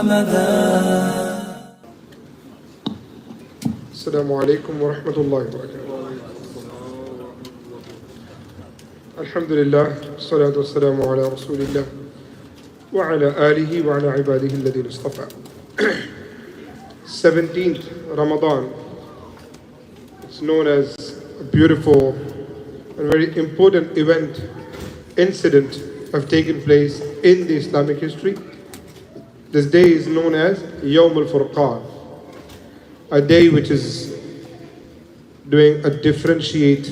رمضان. Assalamu alaikum wa rahmatullahi wa barakatuh. Alhamdulillah, salatu wassalamu ala rasulillah wa ala alihi wa ala ibadihi alladhina istafa. 17th Ramadan. It's known as a beautiful and very important incident have taken place in the Islamic history. This day is known as Yawm al-Furqan, a day which is doing a differentiate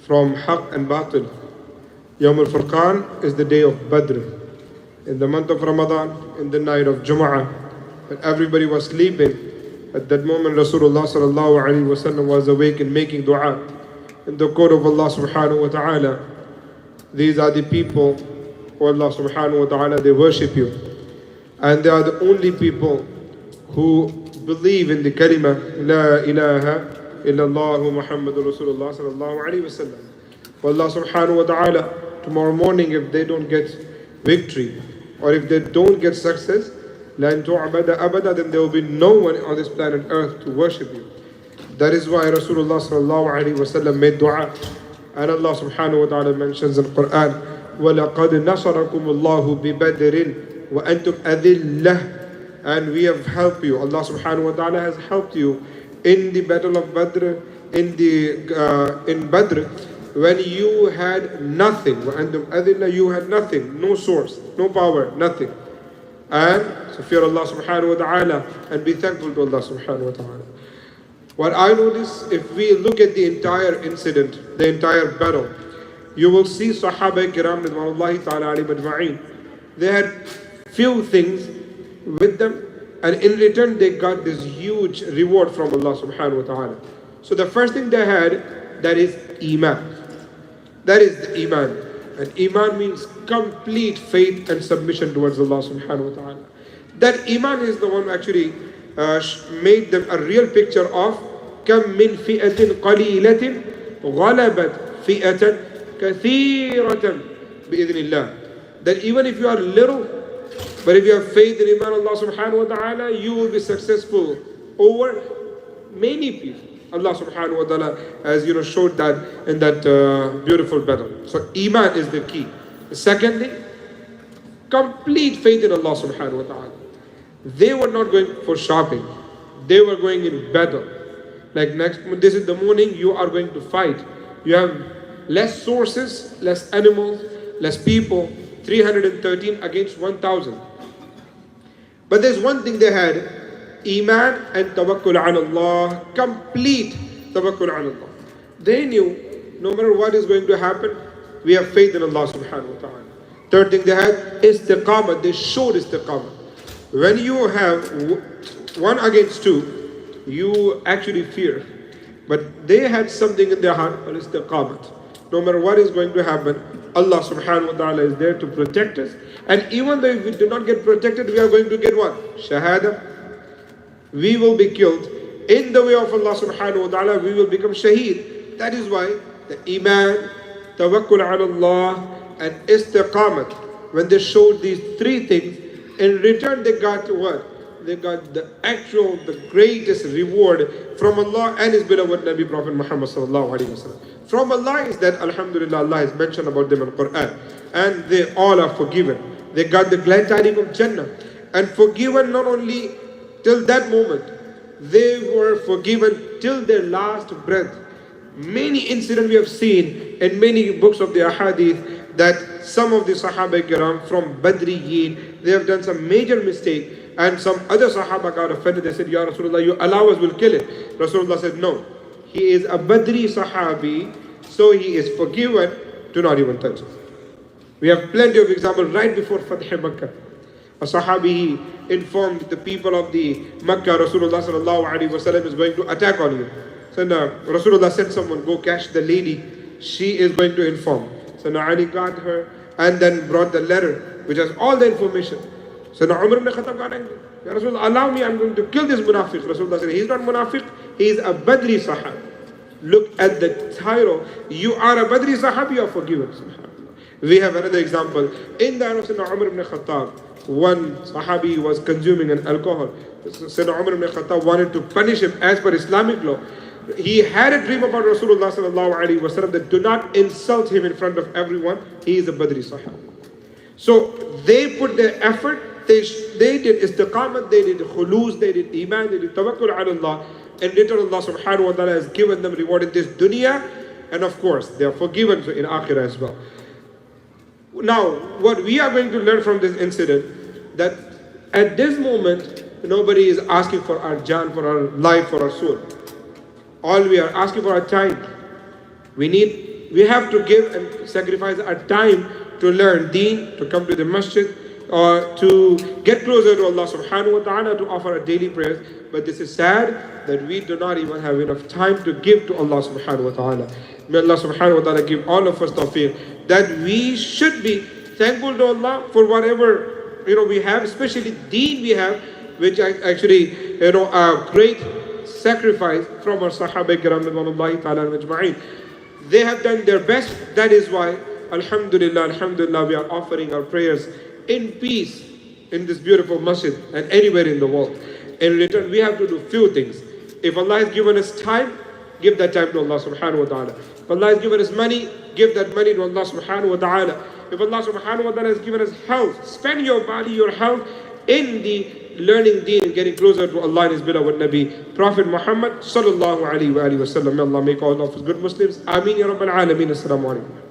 from Haqq and Batil. Yawm al-Furqan is the day of Badr. In the month of Ramadan, in the night of Jum'ah, when everybody was sleeping, at that moment Rasulullah sallallahu alaihi wasallam was awake and making dua in the court of Allah subhanahu wa ta'ala. These are the people who Allah subhanahu wa ta'ala, they worship you. And they are the only people who believe in the kalima La ilaha illallah Muhammadur Rasulullah sallallahu alaihi wasallam. Allah subhanahu wa ta'ala, tomorrow morning if they don't get victory or if they don't get success, lan tu'bada abada, then there will be no one on this planet earth to worship you. That is why Rasulullah sallallahu alaihi wasallam made dua. And Allah subhanahu wa ta'ala mentions in Quran, وَلَقَدْ نَصَرَكُمُ اللَّهُ بِبَدْرٍ وَأَنْتُمْ أَذِلَّةٌ. And we have helped you. Allah subhanahu wa ta'ala has helped you in the battle of Badr, in Badr, when you had nothing. وَأَنْتُمْ أَذِلَّةٌ, you had nothing, no source, no power, nothing. And so fear Allah subhanahu wa ta'ala and be thankful to Allah subhanahu wa ta'ala. What I notice, if we look at the entire incident, the entire battle, you will see Sahaba kiram ridwanullahi ta'ala alayhim ajma'een. They had few things with them, and in return they got this huge reward from Allah subhanahu wa ta'ala. So the first thing they had, that is Iman. That is the Iman. And Iman means complete faith and submission towards Allah subhanahu wa ta'ala. That Iman is the one who actually made them a real picture of كم من فئة قليلة غلبت فئة كثيرة بإذن الله. That even if you are little, but if you have faith in Iman Allah subhanahu wa ta'ala, you will be successful over many people. Allah subhanahu wa ta'ala, as you know, showed that in that beautiful battle. So Iman is the key. Secondly, complete faith in Allah subhanahu wa ta'ala. They were not going for shopping. They were going in battle. Like this is the morning, you are going to fight. You have less sources, less animals, less people, 313 against 1,000. But there's one thing they had, Iman and tawakkul ala Allah, complete tawakkul ala Allah. They knew no matter what is going to happen, we have faith in Allah subhanahu wa ta'ala. Third thing they had, istiqamah. They showed istiqamah. When you have one against two, you actually fear. But they had something in their heart, istiqamah. No matter what is going to happen, Allah subhanahu wa ta'ala is there to protect us. And even though if we do not get protected, we are going to get what? Shahada. We will be killed. In the way of Allah subhanahu wa ta'ala, we will become shaheed. That is why the Iman, tawakkul ala Allah, and istiqamah, when they showed these three things, in return they got what? They got the greatest reward from Allah and His beloved Nabi Prophet Muhammad sallallahu alaihi wasallam. From Allah is that, alhamdulillah, Allah has mentioned about them in Quran. And they all are forgiven. They got the glad tidings of Jannah. And forgiven not only till that moment, they were forgiven till their last breath. Many incidents we have seen in many books of the Ahadith that some of the Sahaba kiram from Badriyin, they have done some major mistake. And some other Sahaba got offended. They said, Ya Rasulullah, you allow us, we'll kill it. Rasulullah said, no. He is a Badri Sahabi, so he is forgiven, do not even touch it. We have plenty of examples right before Fatih Makkah. A Sahabi informed the people of the Makkah, Rasulullah sallallahu alaihi wasallam is going to attack on you. So now Rasulullah said, someone go catch the lady, she is going to inform. So now Ali got her and then brought the letter which has all the information. So now Umar ibn Khattab got angry. Ya Rasulullah, allow me, I'm going to kill this munafiq. Rasulullah said, he's not munafiq, he is a Badri Sahabi. Look at the title. You are a Badri Sahabi, you are forgiven. We have another example. In the era of Sayyidina Umar ibn Khattab, one Sahabi was consuming an alcohol. Sayyidina Umar ibn Khattab wanted to punish him as per Islamic law. He had a dream about Rasulullah sallallahu alaihi wasallam that do not insult him in front of everyone. He is a Badri Sahaba. So they put their effort, they did istiqamat, they did khuluz, they did iman, they did tawakkul ala Allah, and later Allah subhanahu wa ta'ala has given them reward in this dunya, and of course they are forgiven in akhirah as well. Now, what we are going to learn from this incident, that at this moment, nobody is asking for our jaan, for our life, for our soul. All we are asking for our time. We have to give and sacrifice our time to learn deen, to come to the masjid, or to get closer to Allah subhanahu wa ta'ala, to offer our daily prayers. But this is sad that we do not even have enough time to give to Allah subhanahu wa ta'ala. May Allah subhanahu wa ta'ala give all of us tawfiq that we should be thankful to Allah for whatever we have, especially deen we have, which actually a great sacrifice from our Sahaba kiram ridwanullahi ta'ala ajma'in. They have done their best. That is why Alhamdulillah, we are offering our prayers in peace in this beautiful masjid and anywhere in the world. In return, we have to do few things. If Allah has given us time, give that time to Allah subhanahu wa ta'ala. If Allah has given us money, give that money to Allah subhanahu wa ta'ala. If Allah subhanahu wa ta'ala has given us health, spend your body, your health in the learning deen and getting closer to Allah and His beloved Nabi, Prophet Muhammad sallallahu alaihi wa sallam. May Allah make all of us good Muslims. Ameen ya Rabbal Alameen. Assalamu alaikum.